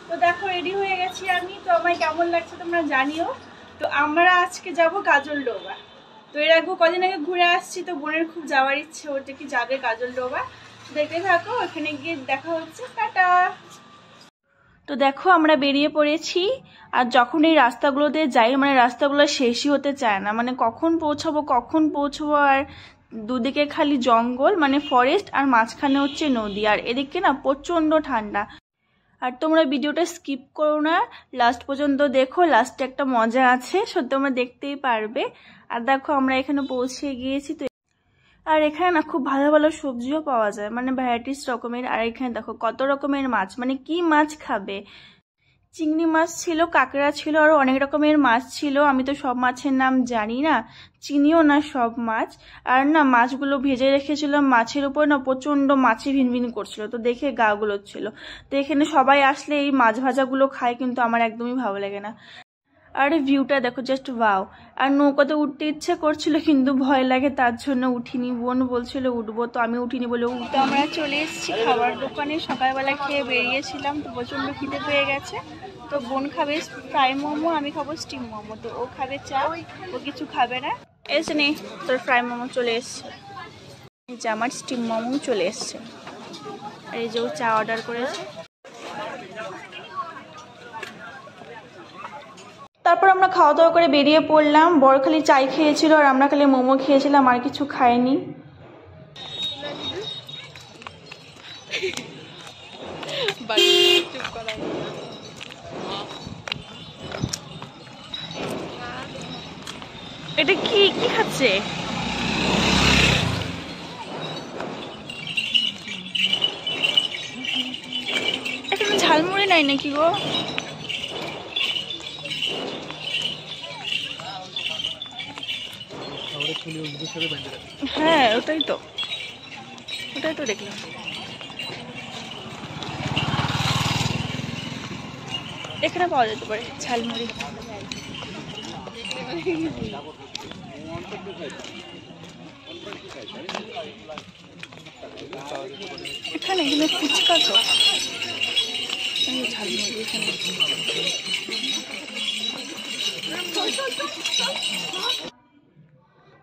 তো দেখো রেডি হয়ে গেছি আমি, তো আমায় কেমন লাগছে তোমরা জানিও। তো আমরা আজকে যাব কাজলডোবা। তো এর আগে কদিন আগে ঘুরে আসছি, তো বোনের খুব যাওয়ার ইচ্ছে, ওটা কি যাবে কাজলডোবা। দেখতে থাকো, ওখানে গিয়ে দেখা হচ্ছে, টাটা। তো দেখো আমরা বেরিয়ে পড়েছি। আর যখন এই রাস্তাগুলোতে যাই, মানে রাস্তাগুলো শেষই হতে চায় না, মানে কখন পৌঁছবো আর দুদিকে খালি জঙ্গল, মানে ফরেস্ট, আর মাঝখানে হচ্ছে নদী, আর এদিকে না প্রচন্ড ঠান্ডা। আর তোমরা ভিডিওটা স্কিপ করো না, লাস্ট পর্যন্ত দেখো, লাস্টে একটা মজা আছে, সত্যি তোমরা দেখতেই পারবে। আর দেখো আমরা এখানে পৌঁছে গিয়েছি। তো আর এখানে না খুব ভালো ভালো সবজিও পাওয়া যায়, মানে ভ্যারাইটিস রকমের। আর এখানে দেখো কত রকমের মাছ, মানে কি মাছ খাবে। চিংড়ি মাছ ছিল, কাঁকড়া ছিল, আরো অনেক রকমের মাছ ছিল। আমি তো সব মাছের নাম জানি না, চিনিও না সব মাছ। আর না মাছগুলো ভেজে রেখেছিলাম, মাছের উপর না প্রচন্ড মাছি ভিনভিন করছিল, তো দেখে গা গুলোচ্ছিল। তো এখানে সবাই আসলে এই মাছ ভাজাগুলো খায়, কিন্তু আমার একদমই ভালো লাগে না। আর ভিউটা দেখো জাস্ট ওয়াও। আর নৌকাতে উঠতে ইচ্ছে করছিল, কিন্তু ভয় লাগে, তার জন্য উঠিনি। বোন বলছিল উঠবো, তো আমি উঠিনি বলে উঠতে। আমরা চলে এসেছি খাবার দোকানে, সকালবেলা খেয়ে বেরিয়েছিলাম, তো প্রচন্ড খিদে পেয়ে গেছে। তো বোন খাবে ফ্রাই মোমো, আমি খাবো স্টিম মোমো। তো ও খাবে চা, ও কিছু খাবে না। এসে নে, তোর ফ্রাই মোমো চলে এসছে, এই যে আমার স্টিম মোমো চলে এসছে। আর এই যে ও চা অর্ডার করেছে। তারপর আমরা খাওয়া দাওয়া করে বেরিয়ে পড়লাম। বড় খালি চাই খেয়েছিল, আর আমরা খালি মোমো খেয়েছিলাম, আর কিছু খাইনি। এটা কি কি খাচ্ছে? এখানে ঝালমুড়ি নাই নাকি গো? হ্যাঁ ওটাই তো দেখলাম। এখানে পাওয়া যেতে পারে ঝালমুড়ি। এখানে ফুচকা তো ঝালমুড়ি এখানে।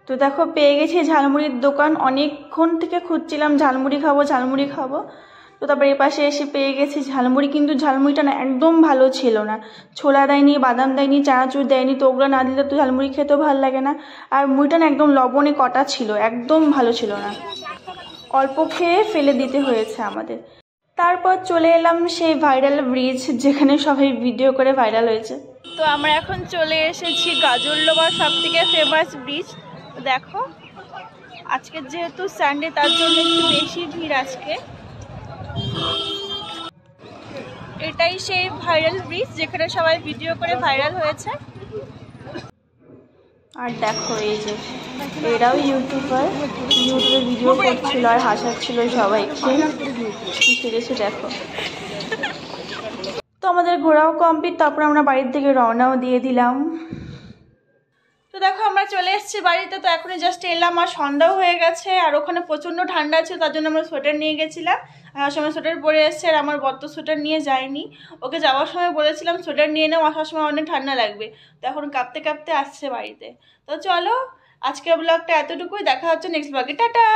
তো দেখো পেয়ে গেছি ঝালমুড়ির দোকান। অনেকক্ষণ থেকে খুঁজছিলাম ঝালমুড়ি খাবো। তো তারপর এই পাশে এসে পেয়ে গেছি ঝালমুড়ি, কিন্তু ঝালমুড়িটা না একদম ভালো ছিল না। ছোলা দেয়নি, বাদাম দেয়নি, চানাচুর দেয়নি, তো ওগুলো না দিলে তো ঝালমুড়ি খেতেও ভালো লাগে না। আর মুড়িটা না একদম লবণে কটা ছিল, একদম ভালো ছিল না, অল্প খেয়ে ফেলে দিতে হয়েছে আমাদের। তারপর চলে এলাম সেই ভাইরাল ব্রিজ, যেখানে সবাই ভিডিও করে ভাইরাল হয়েছে। তো আমরা এখন চলে এসেছি কাজলডোবার সব থেকে ফেমাস ব্রিজ। দেখো আজকে যেহেতু সানডে, তার জন্য একটু বেশি ভিড় আজকে। এটাই সেই ভাইরাল ব্রিজ, যেখানে সবাই ভিডিও করে ভাইরাল হয়েছে। আর দেখো এই যে এরাও ইউটিউবে ভিডিও করছিল আর হাসাচ্ছিল সবাইকে, সেরেছে দেখো। তো আমাদের ঘোরাও কমপ্লিট, তারপর আমরা বাড়ির থেকে রওনাও দিয়ে দিলাম। তো দেখো আমরা চলে এসেছি বাড়িতে। তো এখনই জাস্ট এলাম, আর সন্ধ্যাও হয়ে গেছে, আর ওখানে প্রচন্ড ঠান্ডা ছিল, তার জন্য আমরা সোয়েটার নিয়ে গেছিলাম। আর সময় সোয়েটার পরে এসছে, আর আমার বর তো সোয়েটার নিয়ে যায়নি। ওকে যাওয়ার সময় বলেছিলাম সোয়েটার নিয়ে নাও, আসার সময় অনেক ঠান্ডা লাগবে। তো এখন কাঁপতে কাঁপতে আসছে বাড়িতে। তো চলো আজকের ব্লগটা এতটুকুই, দেখা হচ্ছে নেক্সট ব্লগে, টাটা।